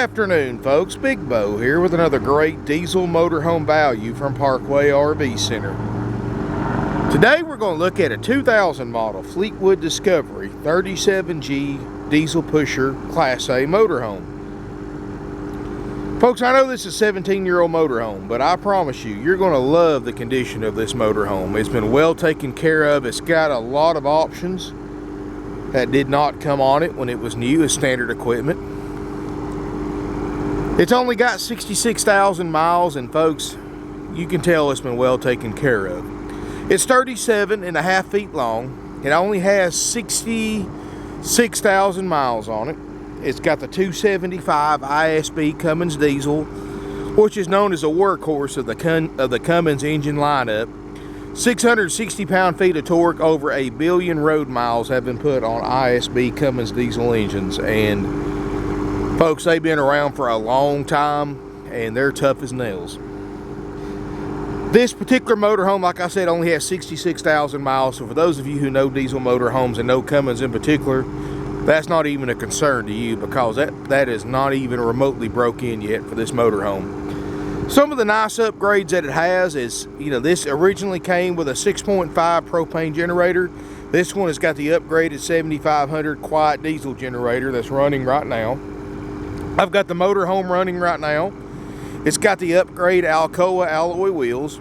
afternoon, folks. Big Bo here with another great diesel motorhome value from Parkway RV Center. Today we're going to look at a 2000 model Fleetwood Discovery 37G diesel pusher Class A motorhome. Folks, I know this is a 17-year-old motorhome, but I promise you're going to love the condition of this motorhome. It's been well taken care of. It's got a lot of options that did not come on it when it was new as standard equipment. It's only got 66,000 miles, and folks, you can tell it's been well taken care of. It's 37.5 feet long. It only has 66,000 miles on it. It's got the 275 ISB Cummins diesel, which is known as a workhorse of the Cummins engine lineup. 660 pound-feet of torque, over 1 billion road miles have been put on ISB Cummins diesel engines. And folks, they've been around for a long time, and they're tough as nails. This particular motorhome, like I said, only has 66,000 miles. So for those of you who know diesel motorhomes and know Cummins in particular, that's not even a concern to you, because that is not even remotely broke in yet for this motorhome. Some of the nice upgrades that it has is, this originally came with a 6.5 propane generator. This one has got the upgraded 7500 quiet diesel generator that's running right now. I've got the motorhome running right now. It's got the upgrade Alcoa alloy wheels.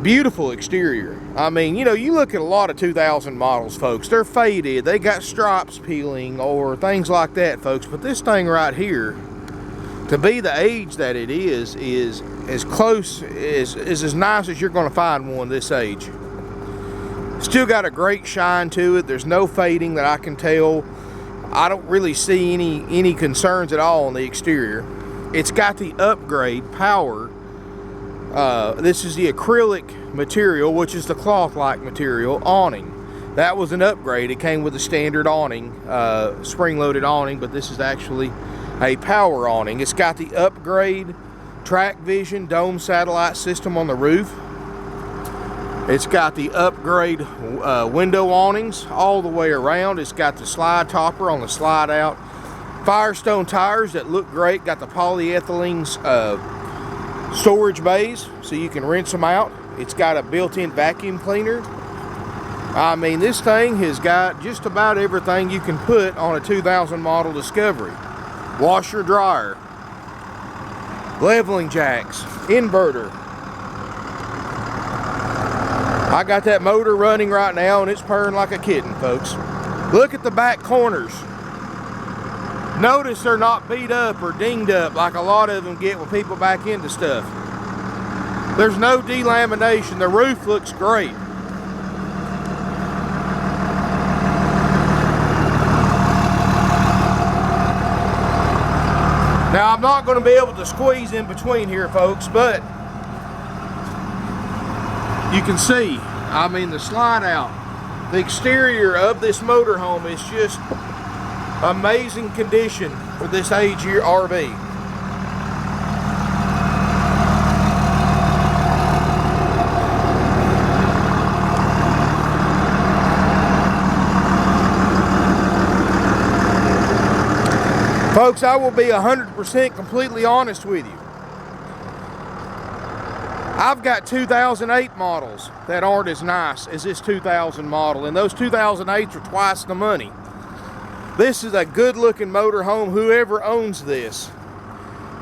Beautiful exterior. I mean, you look at a lot of 2000 models, folks, they're faded, they got stripes peeling or things like that, folks. But this thing right here, to be the age that it is as close, is as nice as you're going to find one this age. Still got a great shine to it. There's no fading that I can tell. I don't really see any concerns at all on the exterior. It's got the upgrade power. This is the acrylic material, which is the cloth-like material awning. That was an upgrade. It came with a standard awning, spring-loaded awning, but this is actually a power awning. It's got the upgrade track vision dome satellite system on the roof. It's got the upgrade window awnings all the way around. It's got the slide topper on the slide out. Firestone tires that look great. Got the polyethylene storage bays so you can rinse them out. It's got a built-in vacuum cleaner. I mean, this thing has got just about everything you can put on a 2000 model Discovery. Washer, dryer, leveling jacks, inverter. I got that motor running right now, and it's purring like a kitten, folks. Look at the back corners. Notice they're not beat up or dinged up like a lot of them get when people back into stuff. There's no delamination. The roof looks great. Now, I'm not going to be able to squeeze in between here, folks, but you can see, I mean, the slide out. The exterior of this motorhome is just amazing condition for this age year RV. Folks, I will be 100% completely honest with you. I've got 2008 models that aren't as nice as this 2000 model, and those 2008s are twice the money. This is a good-looking motorhome. Whoever owns this,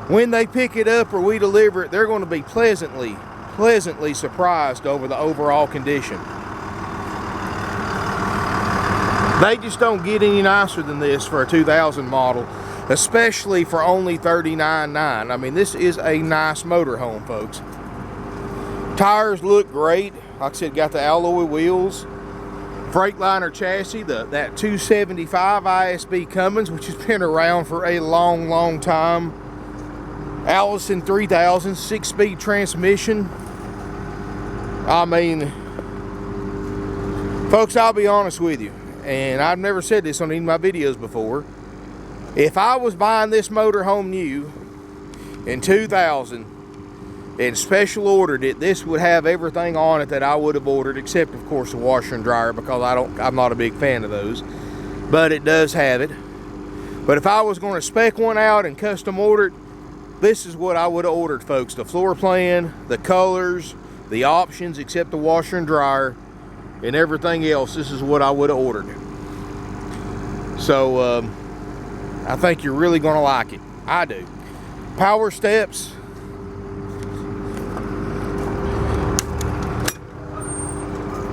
when they pick it up or we deliver it, they're going to be pleasantly surprised over the overall condition. They just don't get any nicer than this for a 2000 model, especially for only $39,900. I mean, this is a nice motorhome, folks. Tires look great. Like I said, got the alloy wheels. Frieghtliner chassis, that 275 ISB Cummins, which has been around for a long time. Allison 3000 6-speed transmission. I mean, folks, I'll be honest with you, and I've never said this on any of my videos before. If I was buying this motorhome new in 2000 and special ordered it, this would have everything on it that I would have ordered, except of course the washer and dryer, because I'm not a big fan of those. But it does have it. But if I was going to spec one out and custom order it, this is what I would have ordered, folks. The floor plan, the colors, the options except the washer and dryer, and everything else. This is what I would have ordered. So I think you're really going to like it. I do. Power steps.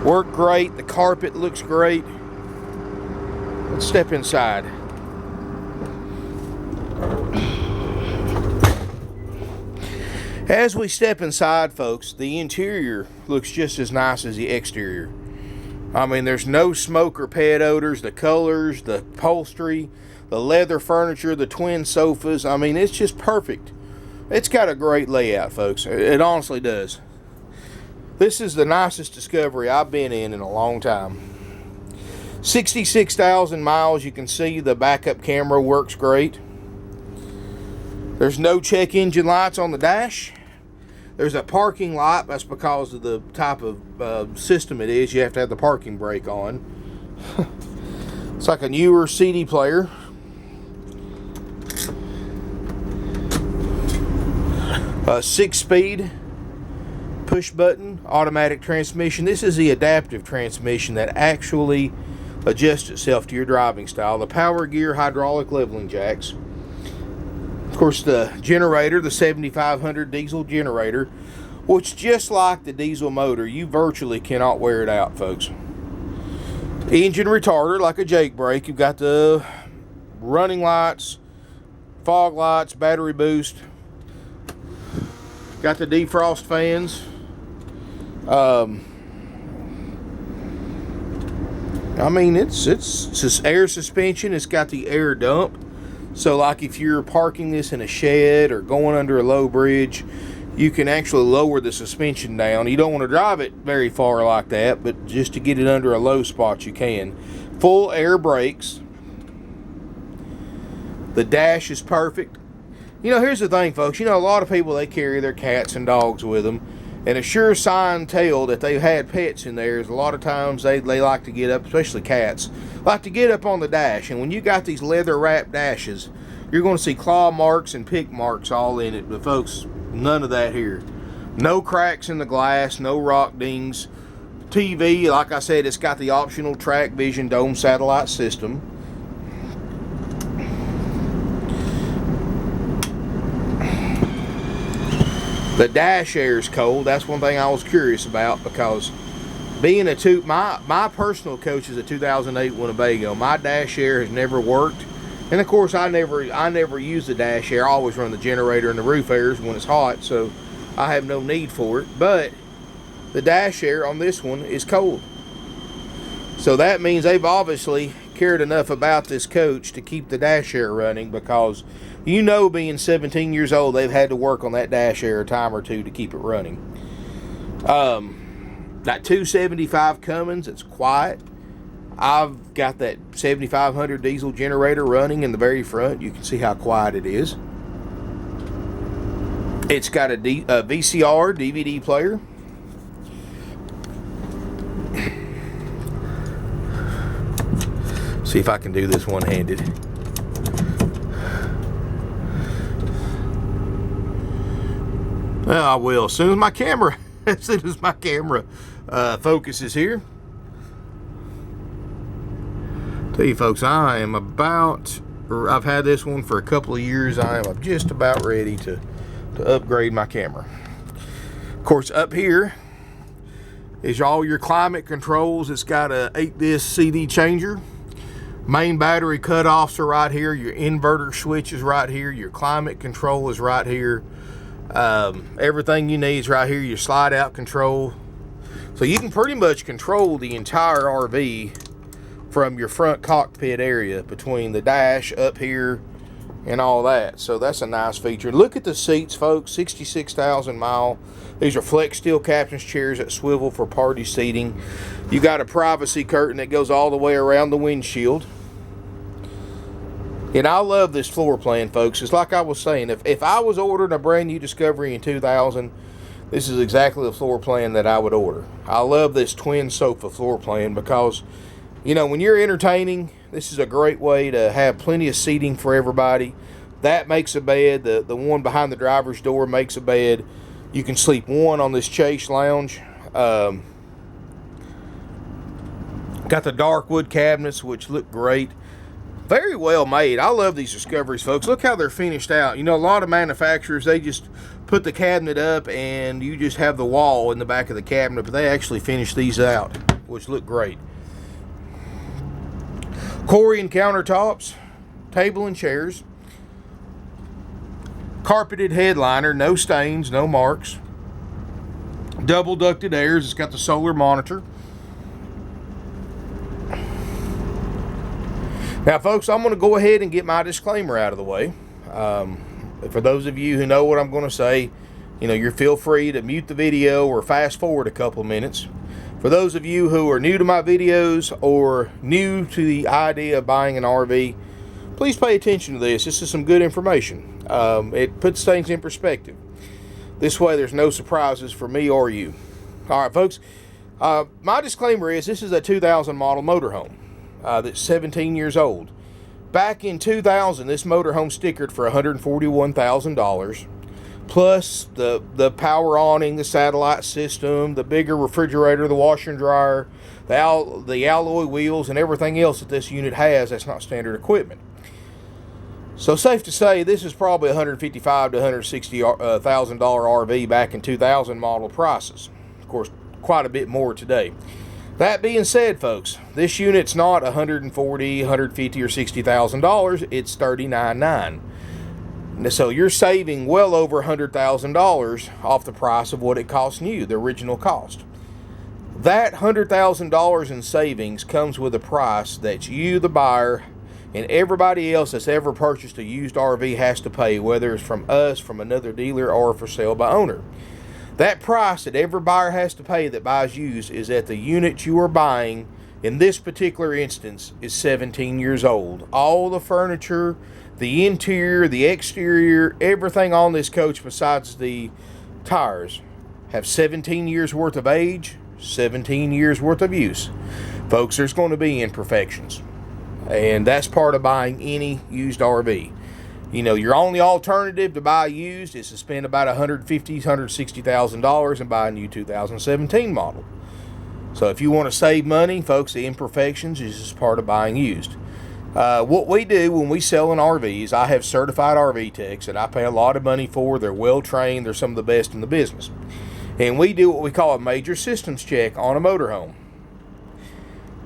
Work great. The carpet looks great. Let's step inside. As we step inside, folks, the interior looks just as nice as the exterior. I mean, there's no smoke or pet odors. The colors, the upholstery, the leather furniture, the twin sofas. I mean, it's just perfect. It's got a great layout, folks. It honestly does. This is the nicest Discovery I've been in a long time. 66,000 miles. You can see the backup camera works great. There's no check engine lights on the dash. There's a parking light. That's because of the type of system it is. You have to have the parking brake on. It's like a newer CD player. A 6-speed push button automatic transmission. This is the adaptive transmission that actually adjusts itself to your driving style. The power gear hydraulic leveling jacks. Of course, the generator, the 7500 diesel generator, which just like the diesel motor, you virtually cannot wear it out, folks. Engine retarder, like a Jake brake. You've got the running lights, fog lights, battery boost. Got the defrost fans. I mean, it's just air suspension. It's got the air dump. So like if you're parking this in a shed or going under a low bridge, you can actually lower the suspension down. You don't want to drive it very far like that, but just to get it under a low spot, you can. Full air brakes. The dash is perfect. You know, here's the thing, folks. You know, a lot of people, they carry their cats and dogs with them. And a sure sign tell that they've had pets in there is a lot of times they like to get up, especially cats, like to get up on the dash. And when you got these leather wrapped dashes, you're going to see claw marks and pick marks all in it. But folks, none of that here. No cracks in the glass, no rock dings. TV, like I said, it's got the optional track vision dome satellite system. The dash air is cold. That's one thing I was curious about, because being my personal coach is a 2008 Winnebago. My dash air has never worked, and of course I never use the dash air. I always run the generator and the roof airs when it's hot, so I have no need for it. But the dash air on this one is cold, so that means they've obviously cared enough about this coach to keep the dash air running, because you know, being 17 years old, they've had to work on that dash air a time or two to keep it running. That 275 Cummins, it's quiet. I've got that 7500 diesel generator running in the very front. You can see how quiet it is. It's got a VCR DVD player. See if I can do this one-handed. Well, I will as soon as my camera focuses here. Tell you folks, I've had this one for a couple of years. I am just about ready to upgrade my camera. Of course, up here is all your climate controls. It's got a 8-disc CD changer. Main battery cutoffs are right here. Your inverter switch is right here. Your climate control is right here. Everything you need is right here. Your slide out control. So you can pretty much control the entire RV from your front cockpit area, between the dash up here and all that. So that's a nice feature. Look at the seats, folks. 66,000 mile. These are flex steel captain's chairs that swivel for party seating. You got a privacy curtain that goes all the way around the windshield. And I love this floor plan, folks. It's like I was saying, if I was ordering a brand new Discovery in 2000, this is exactly the floor plan that I would order. I love this twin sofa floor plan because, you know, when you're entertaining, This is a great way to have plenty of seating for everybody. That makes a bed. The one behind the driver's door makes a bed. You can sleep one on this Chase lounge. Got the dark wood cabinets, which look great. Very well made. I love these Discoveries, folks. Look how they're finished out. You know, a lot of manufacturers, they just put the cabinet up and you just have the wall in the back of the cabinet, but they actually finish these out, which look great. Corian countertops, table and chairs, carpeted headliner, no stains, no marks, double ducted airs. It's got the solar monitor. Now, folks, I'm going to go ahead and get my disclaimer out of the way. For those of you who know what I'm going to say, you know, you're feel free to mute the video or fast forward a couple of minutes. For those of you who are new to my videos or new to the idea of buying an RV, please pay attention to this. This is some good information. It puts things in perspective. This way there's no surprises for me or you. All right, folks. My disclaimer is this is a 2000 model motorhome that's 17 years old. Back in 2000, this motorhome stickered for $141,000. Plus the power awning, the satellite system, the bigger refrigerator, the washer and dryer, the alloy wheels, and everything else that this unit has that's not standard equipment. So safe to say this is probably $155,000 to $160,000 RV back in 2000 model prices. Of course, quite a bit more today. That being said, folks, this unit's not $140,000, $150,000, or $60,000. It's $39,900. So you're saving well over $100,000 off the price of what it costs new, the original cost. That $100,000 in savings comes with a price that you, the buyer, and everybody else that's ever purchased a used RV has to pay, whether it's from us, from another dealer, or for sale by owner. That price that every buyer has to pay that buys used is that the unit you are buying, in this particular instance, is 17 years old. All the furniture, the interior, the exterior, everything on this coach besides the tires have 17 years worth of age, 17 years worth of use. Folks, there's going to be imperfections. And that's part of buying any used RV. You know, your only alternative to buy used is to spend about $150,000, $160,000 and buy a new 2017 model. So if you want to save money, folks, the imperfections is just part of buying used. What we do when we sell an RV is I have certified RV techs that I pay a lot of money for. They're well trained. They're some of the best in the business. And we do what we call a major systems check on a motorhome.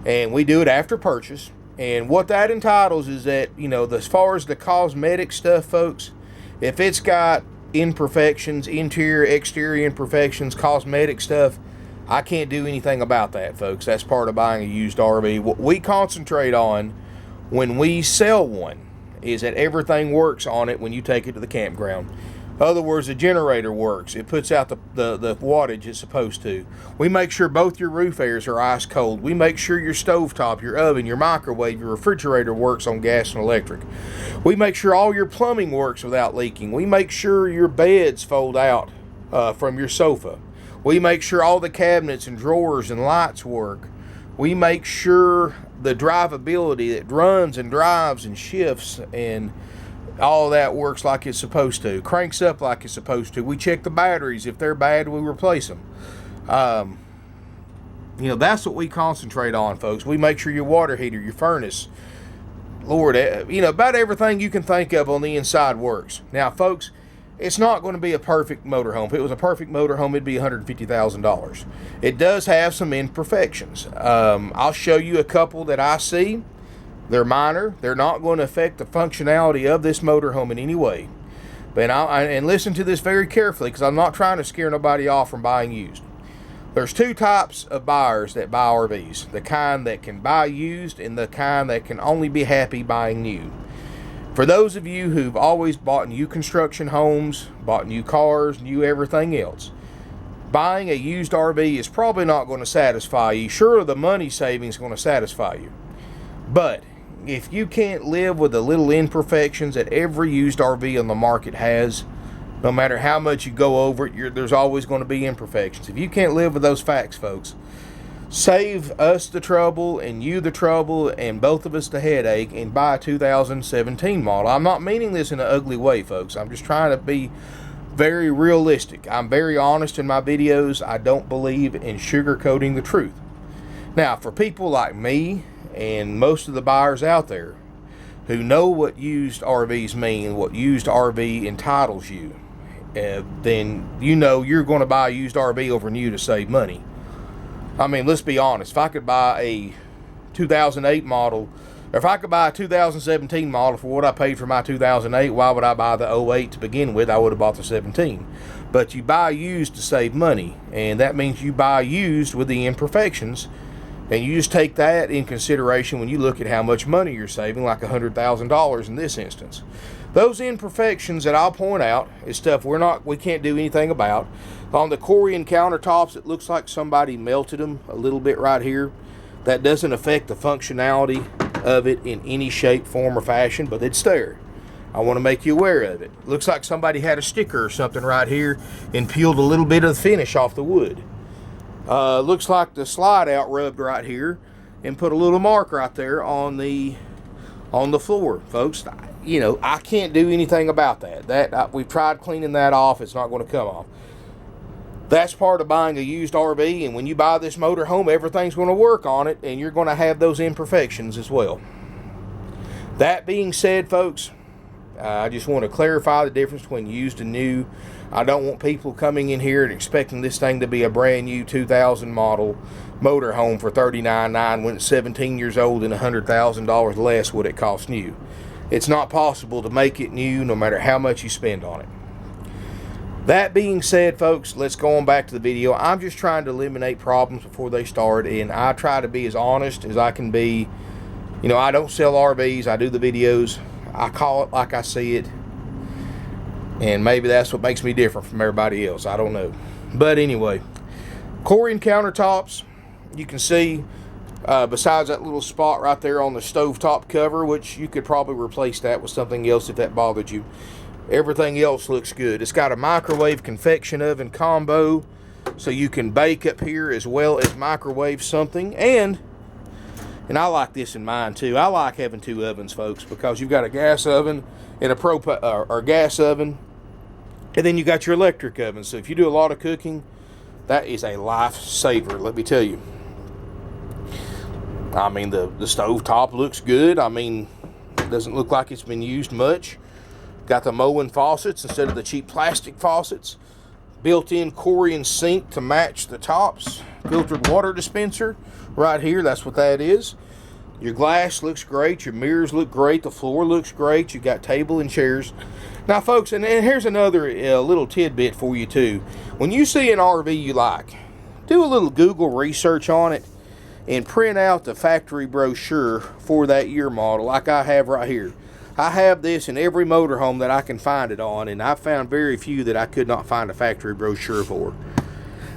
And we do it after purchase. And what that entitles is that, you know, as far as the cosmetic stuff, folks, if it's got imperfections, interior, exterior imperfections, cosmetic stuff, I can't do anything about that, folks. That's part of buying a used RV. What we concentrate on when we sell one is that everything works on it when you take it to the campground. In other words, the generator works. It puts out the wattage it's supposed to. We make sure both your roof airs are ice cold. We make sure your stovetop, your oven, your microwave, your refrigerator works on gas and electric. We make sure all your plumbing works without leaking. We make sure your beds fold out from your sofa. We make sure all the cabinets and drawers and lights work. We make sure the drivability that runs and drives and shifts and all that works like it's supposed to, cranks up like it's supposed to. We check the batteries. If they're bad, we replace them. You know, that's what we concentrate on, folks. We make sure your water heater, your furnace, Lord, you know, about everything you can think of on the inside works. Now, folks, it's not going to be a perfect motorhome. If it was a perfect motorhome, it'd be $150,000. It does have some imperfections. I'll show you a couple that I see. They're minor. They're not going to affect the functionality of this motorhome in any way. But and listen to this very carefully, because I'm not trying to scare nobody off from buying used. There's two types of buyers that buy RVs. The kind that can buy used and the kind that can only be happy buying new. For those of you who've always bought new construction homes, bought new cars, new everything else, buying a used RV is probably not going to satisfy you. Sure, the money savings is going to satisfy you. But if you can't live with the little imperfections that every used RV on the market has, no matter how much you go over it, there's always going to be imperfections. If you can't live with those facts, folks, Save us the trouble and you the trouble and both of us the headache and buy a 2017 model. I'm not meaning this in an ugly way, folks. I'm just trying to be very realistic. I'm very honest in my videos. I don't believe in sugarcoating the truth. Now, for people like me and most of the buyers out there who know what used RVs mean, what used RV entitles you, then you know you're going to buy a used RV over new to save money. I mean, let's be honest. If I could buy a 2008 model, or if I could buy a 2017 model for what I paid for my 2008, why would I buy the 08 to begin with? I would have bought the 17. But you buy used to save money, and that means you buy used with the imperfections, and you just take that in consideration when you look at how much money you're saving, like $100,000 in this instance. Those imperfections that I'll point out is stuff we can't do anything about. On the Corian countertops, it looks like somebody melted them a little bit right here. That doesn't affect the functionality of it in any shape, form, or fashion, but it's there. I want to make you aware of it. Looks like somebody had a sticker or something right here and peeled a little bit of the finish off the wood. Looks like the slide out rubbed right here and put a little mark right there on the floor, folks. You know, I can't do anything about that. We've tried cleaning that off. It's not going to come off. That's part of buying a used RV, and when you buy this motorhome, everything's going to work on it, and you're going to have those imperfections as well. That being said, folks, I just want to clarify the difference between used and new. I don't want people coming in here and expecting this thing to be a brand new 2000 model motorhome for $39,900 when it's 17 years old and $100,000 less what it costs new. It's not possible to make it new no matter how much you spend on it. That being said, folks, let's go on back to the video. I'm just trying to eliminate problems before they start, and I try to be as honest as I can be. You know, I don't sell RVs. I do the videos. I call it like I see it, and maybe that's what makes me different from everybody else. I don't know. But anyway, Corian countertops, you can see, besides that little spot right there on the stovetop cover, which you could probably replace that with something else if that bothered you. Everything else looks good. It's got a microwave convection oven combo, so you can bake up here as well as microwave something. And I like this in mine too. I like having two ovens, folks, because you've got a gas oven and a gas oven, and then you got your electric oven. So if you do a lot of cooking, that is a lifesaver, let me tell you. I mean, the stove top looks good. I mean, it doesn't look like it's been used much. Got the Moen faucets instead of the cheap plastic faucets. Built-in Corian sink to match the tops. Filtered water dispenser right here, that's what that is. Your glass looks great. Your mirrors look great. The floor looks great. You got table and chairs. Now, folks, and here's another little tidbit for you too. When you see an RV you like, do a little Google research on it and print out the factory brochure for that year model like I have right here. I have this in every motorhome that I can find it on, and I've found very few that I could not find a factory brochure for.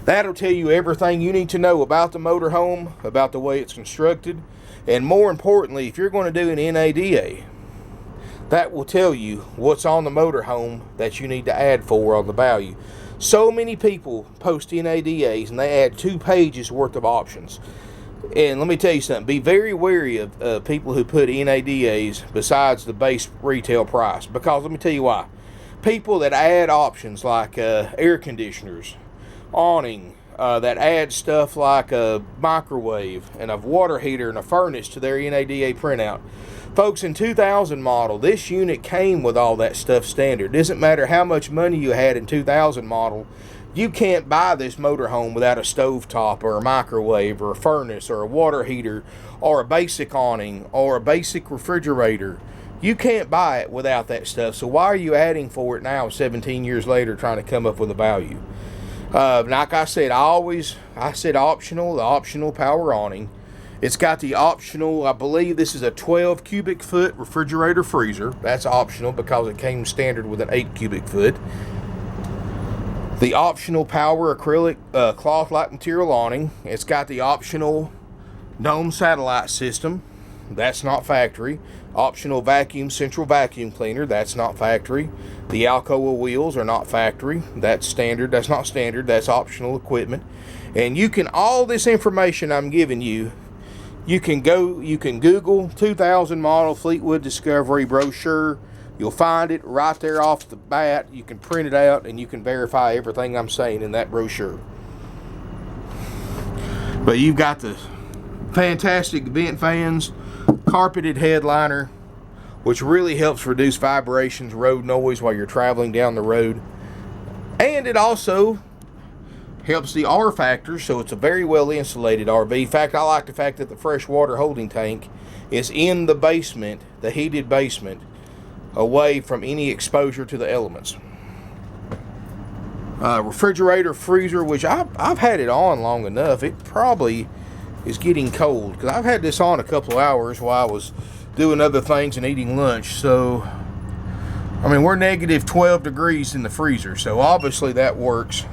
That'll tell you everything you need to know about the motorhome, about the way it's constructed, and more importantly, if you're going to do an NADA, that will tell you what's on the motorhome that you need to add for on the value. So many people post NADAs and they add 2 pages worth of options. And let me tell you something, be very wary of people who put NADAs besides the base retail price, because let me tell you why. People that add options like air conditioners, awning, that add stuff like a microwave and a water heater and a furnace to their NADA printout. Folks, in 2000 model, this unit came with all that stuff standard. It doesn't matter how much money you had in 2000 model, you can't buy this motorhome without a stovetop or a microwave or a furnace or a water heater or a basic awning or a basic refrigerator. You can't buy it without that stuff. So why are you adding for it now 17 years later trying to come up with a value? Like I said, I said optional, the optional power awning. It's got the optional, I believe this is a 12 cubic foot refrigerator freezer. That's optional because it came standard with an 8 cubic foot. The optional power acrylic cloth-like material awning. It's got the optional dome satellite system. That's not factory. Optional central vacuum cleaner. That's not factory. The Alcoa wheels are not factory. That's standard. That's not standard. That's optional equipment. And you can, all this information I'm giving you, you can Google 2000 model Fleetwood Discovery brochure. You'll find it right there off the bat. You can print it out and you can verify everything I'm saying in that brochure. But you've got the fantastic vent fans, carpeted headliner, which really helps reduce vibrations, road noise while you're traveling down the road. And it also helps the R factor, so it's a very well insulated RV. In fact, I like the fact that the fresh water holding tank is in the basement, the heated basement, away from any exposure to the elements. Refrigerator, freezer, which I've had it on long enough. It probably is getting cold because I've had this on a couple of hours while I was doing other things and eating lunch. So I mean, we're negative 12 degrees in the freezer, so obviously that works.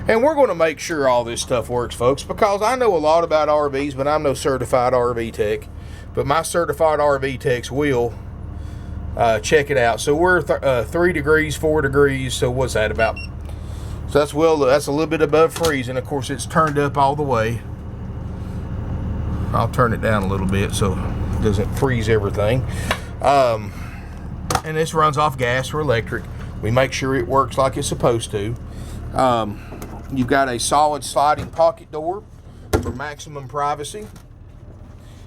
And we're going to make sure all this stuff works, folks, because I know a lot about RVs, but I'm no certified RV tech. But my certified RV techs will check it out. So we're 3 degrees, 4 degrees. So what's that about? So that's a little bit above freezing. Of course, it's turned up all the way. I'll turn it down a little bit so it doesn't freeze everything. And this runs off gas or electric. We make sure it works like it's supposed to. You've got a solid sliding pocket door for maximum privacy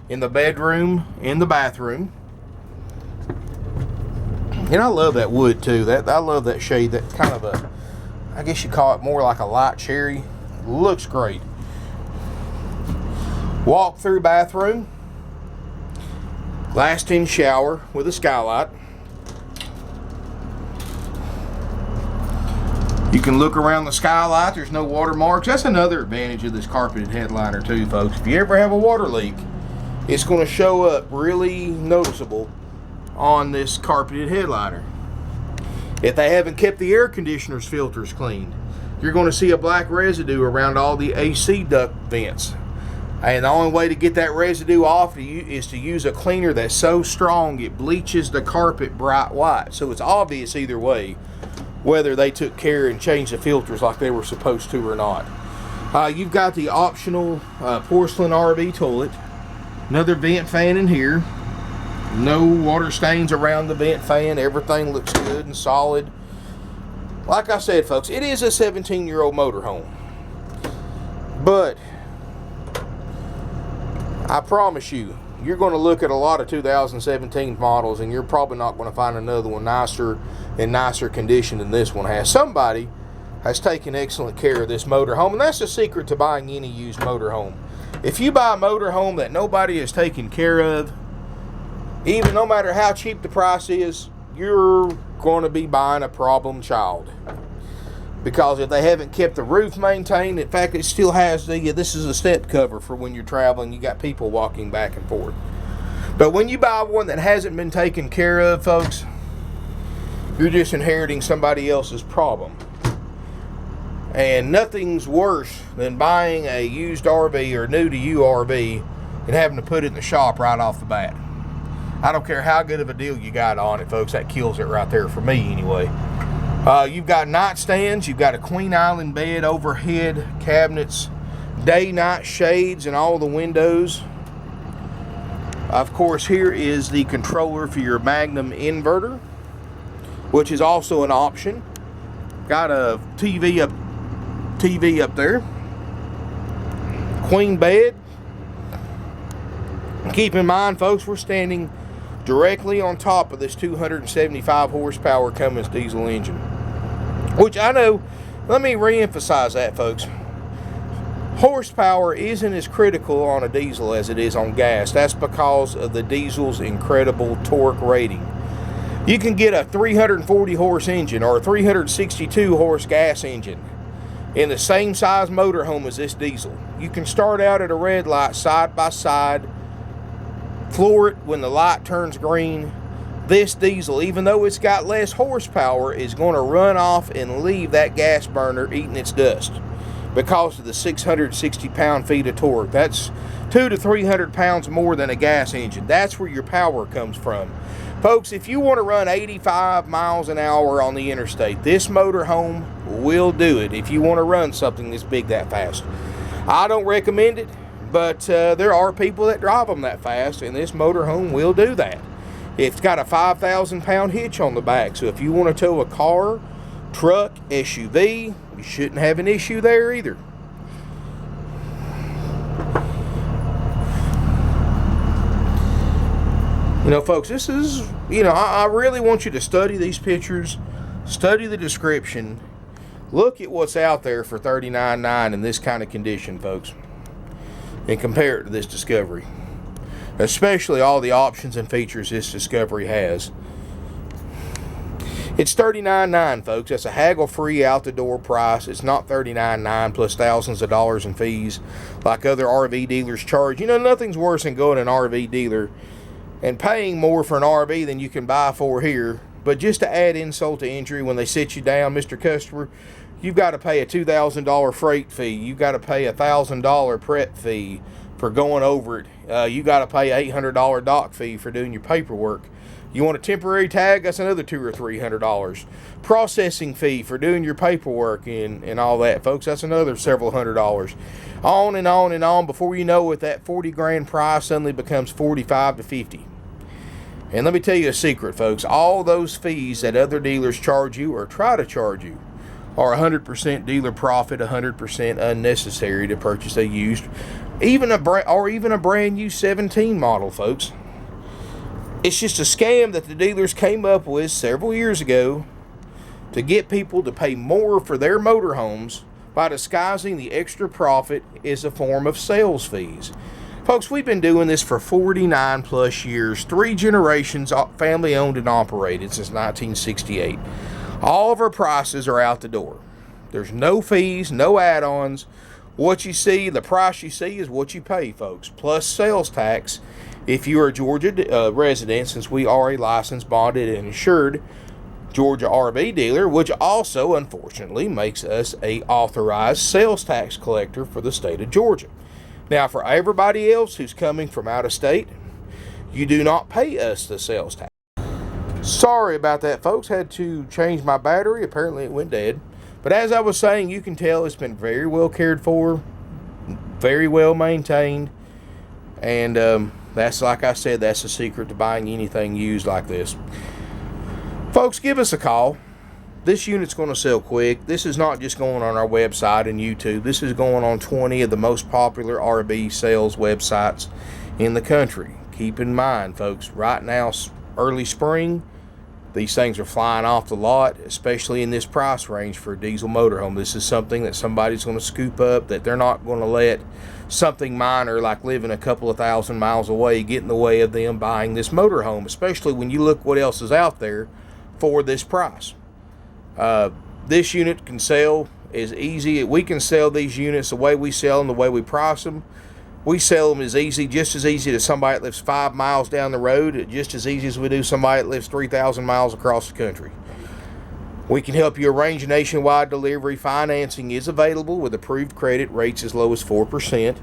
in the bedroom, in the bathroom. And I love that wood too. I love that shade. That kind of a, I guess you call it more like a light cherry. Looks great. Walk through bathroom. Glassed-in shower with a skylight. You can look around the skylight. There's no water marks. That's another advantage of this carpeted headliner too, folks. If you ever have a water leak, it's going to show up really noticeable on this carpeted headliner. If they haven't kept the air conditioner's filters cleaned, you're going to see a black residue around all the AC duct vents. And the only way to get that residue off is to use a cleaner that's so strong it bleaches the carpet bright white. So it's obvious either way whether they took care and changed the filters like they were supposed to or not. You've got the optional porcelain RV toilet. Another vent fan in here. No water stains around the vent fan. Everything looks good and solid. Like I said, folks, it is a 17-year-old motorhome. But I promise you, you're going to look at a lot of 2017 models and you're probably not going to find another one nicer in nicer condition than this one has. Somebody has taken excellent care of this motorhome, and that's the secret to buying any used motorhome. If you buy a motorhome that nobody has taken care of, even no matter how cheap the price is, you're going to be buying a problem child. Because if they haven't kept the roof maintained, in fact, it still has this is a step cover for when you're traveling, you got people walking back and forth. But when you buy one that hasn't been taken care of, folks, you're just inheriting somebody else's problem. And nothing's worse than buying a used RV or new to you RV and having to put it in the shop right off the bat. I don't care how good of a deal you got on it, folks, that kills it right there for me anyway. You've got nightstands, you've got a Queen Island bed, overhead cabinets, day-night shades in all the windows. Of course, here is the controller for your Magnum inverter, which is also an option. Got a TV up there. Queen bed. Keep in mind, folks, we're standing directly on top of this 275 horsepower Cummins diesel engine. Which I know, let me re-emphasize that, folks. Horsepower isn't as critical on a diesel as it is on gas. That's because of the diesel's incredible torque rating. You can get a 340 horse engine or a 362 horse gas engine in the same size motorhome as this diesel. You can start out at a red light side by side, floor it when the light turns green. This diesel, even though it's got less horsepower, is going to run off and leave that gas burner eating its dust because of the 660 pound-feet of torque. That's 200 to 300 pounds more than a gas engine. That's where your power comes from. Folks, if you want to run 85 miles an hour on the interstate, this motorhome will do it if you want to run something this big that fast. I don't recommend it, but there are people that drive them that fast, and this motorhome will do that. It's got a 5,000-pound hitch on the back, so if you want to tow a car, truck, SUV, you shouldn't have an issue there either. You know, folks, this is, you know, I really want you to study these pictures, study the description, look at what's out there for $39,900 in this kind of condition, folks, and compare it to this Discovery. Especially all the options and features this Discovery has. It's $39,900, folks. That's a haggle-free out-the-door price. It's not $39,900 plus thousands of dollars in fees like other RV dealers charge. You know, nothing's worse than going to an RV dealer and paying more for an RV than you can buy for here. But just to add insult to injury, when they sit you down, Mr. Customer, you've got to pay a $2,000 freight fee. You've got to pay a $1,000 prep fee for going over it. You got to pay $800 dock fee for doing your paperwork. You want a temporary tag? That's another $200 or $300. Processing fee for doing your paperwork and all that, folks. That's another several $100. On and on and on. Before you know it, that 40 grand price suddenly becomes 45 to 50. And let me tell you a secret, folks. All those fees that other dealers charge you or try to charge you are 100% dealer profit, 100% unnecessary to purchase a used, even a brand new 17 model, folks. It's just a scam that the dealers came up with several years ago to get people to pay more for their motorhomes by disguising the extra profit as a form of sales fees. Folks, we've been doing this for 49 plus years, 3 generations, family owned and operated since 1968. All of our prices are out the door. There's no fees, no add-ons. What you see, the price you see is what you pay, folks, plus sales tax if you are a Georgia resident, since we are a licensed, bonded, and insured Georgia RV dealer, which also, unfortunately, makes us a authorized sales tax collector for the state of Georgia. Now, for everybody else who's coming from out of state, you do not pay us the sales tax. Sorry about that, folks. Had to change my battery. Apparently, it went dead. But as I was saying, you can tell it's been very well cared for, very well maintained, and that's, like I said, that's the secret to buying anything used like this. Folks, give us a call. This unit's going to sell quick. This is not just going on our website and YouTube. This is going on 20 of the most popular RV sales websites in the country. Keep in mind, folks, right now, early spring, these things are flying off the lot, especially in this price range for a diesel motorhome. This is something that somebody's going to scoop up, that they're not going to let something minor like living a couple of thousand miles away get in the way of them buying this motorhome, especially when you look what else is out there for this price. This unit can sell as easy. We can sell these units the way we sell them, the way we price them. We sell them as easy, just as easy to somebody that lives 5 miles down the road, just as easy as we do somebody that lives 3,000 miles across the country. We can help you arrange nationwide delivery. Financing is available with approved credit, rates as low as 4%.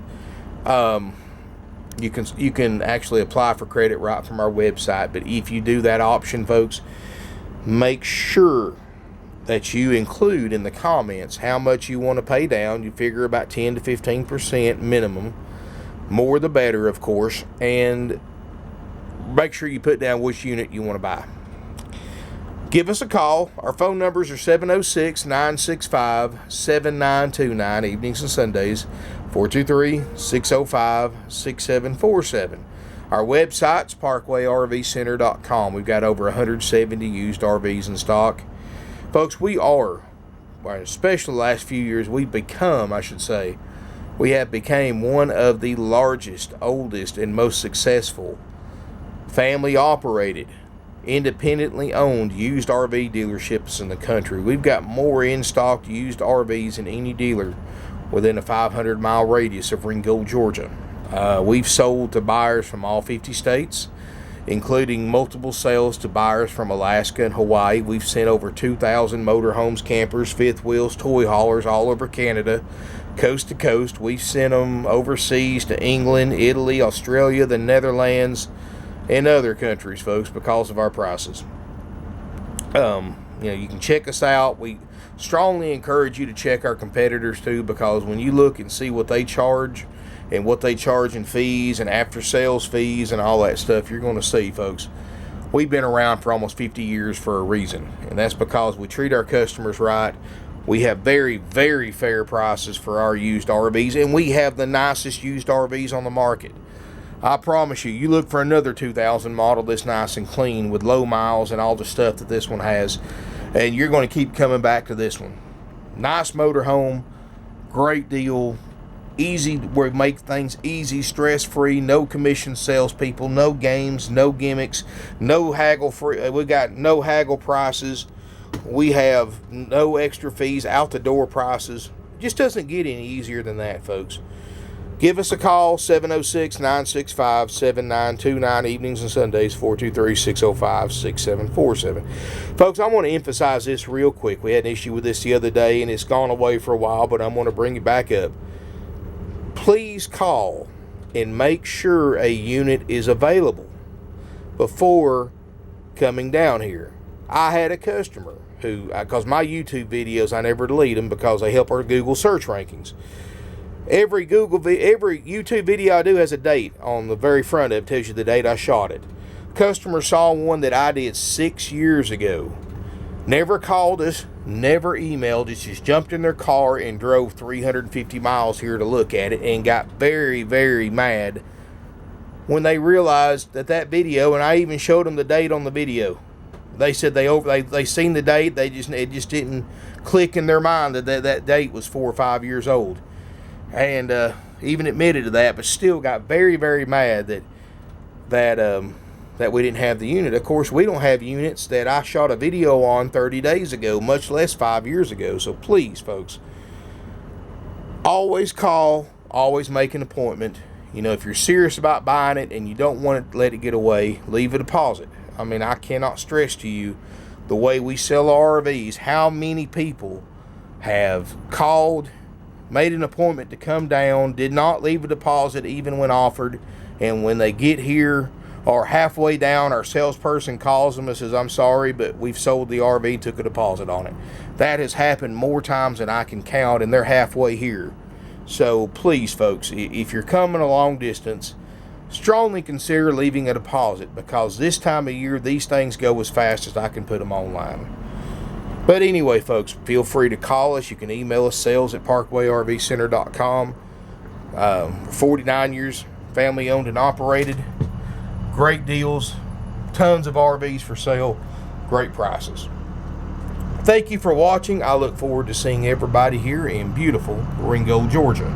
You can actually apply for credit right from our website. But if you do that option, folks, make sure that you include in the comments how much you want to pay down. You figure about 10 to 15% minimum. More the better, of course. And make sure you put down which unit you want to buy. Give us a call. Our phone numbers are 706-965-7929, evenings and Sundays, 423-605-6747. Our website's parkway-rv-center.com. We've got over 170 used RVs in stock. Folks, we are, especially the last few years, we have became one of the largest, oldest, and most successful family-operated, independently owned used RV dealerships in the country. We've got more in-stock used RVs than any dealer within a 500-mile radius of Ringgold, Georgia. We've sold to buyers from all 50 states, including multiple sales to buyers from Alaska and Hawaii. We've sent over 2,000 motorhomes, campers, fifth wheels, toy haulers all over Canada, coast to coast. We've sent them overseas to England, Italy, Australia, the Netherlands, in other countries, folks, because of our prices. You know, you can check us out. We strongly encourage you to check our competitors too, because when you look and see what they charge and what they charge in fees and after sales fees and all that stuff, you're going to see, folks, we've been around for almost 50 years for a reason, and that's because we treat our customers right. We have very, very fair prices for our used RVs, and we have the nicest used RVs on the market. I promise you, you look for another 2000 model that's nice and clean with low miles and all the stuff that this one has, and you're going to keep coming back to this one. Nice motorhome, great deal, easy, we make things easy, stress-free, no commission salespeople, no games, no gimmicks, no haggle free. We got no haggle prices. We have no extra fees, out the door prices. It just doesn't get any easier than that, folks. Give us a call, 706-965-7929, evenings and Sundays, 423-605-6747. Folks, I want to emphasize this real quick. We had an issue with this the other day, and it's gone away for a while, but I'm going to bring it back up. Please call and make sure a unit is available before coming down here. I had a customer who, because my YouTube videos, I never delete them because they help our Google search rankings. Every YouTube video I do has a date on the very front of it. Tells you the date I shot it. Customer saw one that I did 6 years ago. Never called us, never emailed us, just jumped in their car and drove 350 miles here to look at it, and got very, very mad when they realized that video, and I even showed them the date on the video. They said they seen the date, it just didn't click in their mind that date was 4 or 5 years old. And even admitted to that, but still got very, very mad that we didn't have the unit. Of course, we don't have units that I shot a video on 30 days ago, much less 5 years ago. So please, folks, always call, always make an appointment. You know, if you're serious about buying it and you don't want to let it get away, leave a deposit. I mean, I cannot stress to you the way we sell RVs, how many people have called, made an appointment to come down, did not leave a deposit even when offered, and when they get here or halfway down, our salesperson calls them and says, "I'm sorry, but we've sold the RV, took a deposit on it." That has happened more times than I can count, and they're halfway here. So please, folks, if you're coming a long distance, strongly consider leaving a deposit, because this time of year, these things go as fast as I can put them online. But anyway, folks, feel free to call us. You can email us, sales@parkway-rv-center.com. 49 years, family owned and operated. Great deals, tons of RVs for sale, great prices. Thank you for watching. I look forward to seeing everybody here in beautiful Ringgold, Georgia.